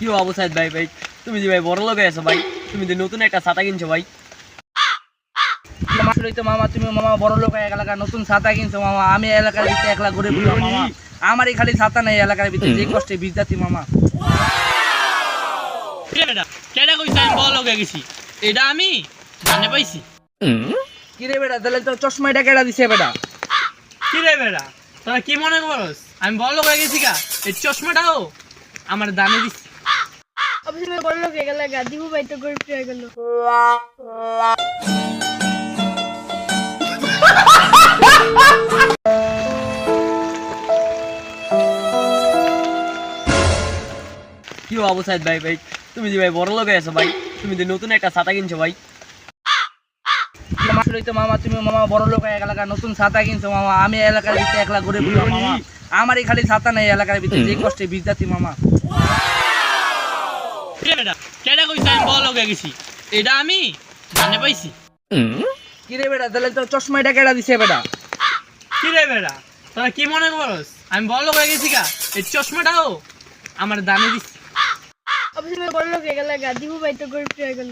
কি আবু সাইদ ভাই ভাই তুমি যে ভাই বড় লোক হয়ে আছো ভাই, তুমি যে নতুন একটা ছাতা কিনছো ভাই। আসলেই তো মামা, তুমি মামা বড় লোক হয়ে এলাকার নতুন ছাতা কিনছো মামা। আমি এলাকার ভিতরে একলা ঘুরে ফিরলাম মামা। আমারই খালি ছাতা নেই এলাকার ভিতরে, যে কষ্টে ভিজদাতি মামা। কেডা কইছে আমি বড় লোক হয়ে গেছি? এটা আমি জানে পাইছি। কি রে বেটা, তাহলে তো চশমাটা কেডা দিছে বেটা? কি রে বেড়া, তোরা কি মনে করস আমি বড় লোক হয়ে গেছি? এই চশমাটাও আমার দানে দিছি। অবশ্যই আমি বড় লোক হয়ে গেল, দিবু ভাই তো গরিব হয়ে গেল। কি আবু সাইদ ভাই ভাই তুমি যে ভাই বড় লোক হয়ে আছো ভাই, তুমি যে নতুন একটা ছাতা কিনছো ভাই। আসলেই তো মামা, তুমি মামা বড় লোক হয়ে এলাকার নতুন ছাতা কিনছো মামা। আমি এলাকার ভিতরে একলা ঘুরে ফিরলাম মামা। আমারই খালি ছাতা নেই এলাকার ভিতরে, যে কষ্টে ভিজদাতি মামা। কেডা কইছে আমি বড় লোক হয়ে গেছি? এটা আমি জানে পাইছি। কি রে বেটা, তাহলে তো চশমাটা কেডা দিছে বেটা? কি রে বেড়া, তোরা কি মনে করস আমি বড় লোক হয়ে গেছি? এই চশমাটাও আমার দানে দিছি। অবশ্যই আমি বড় লোক হয়ে গেল, দিবু ভাই তো গরিব হয়ে গেল।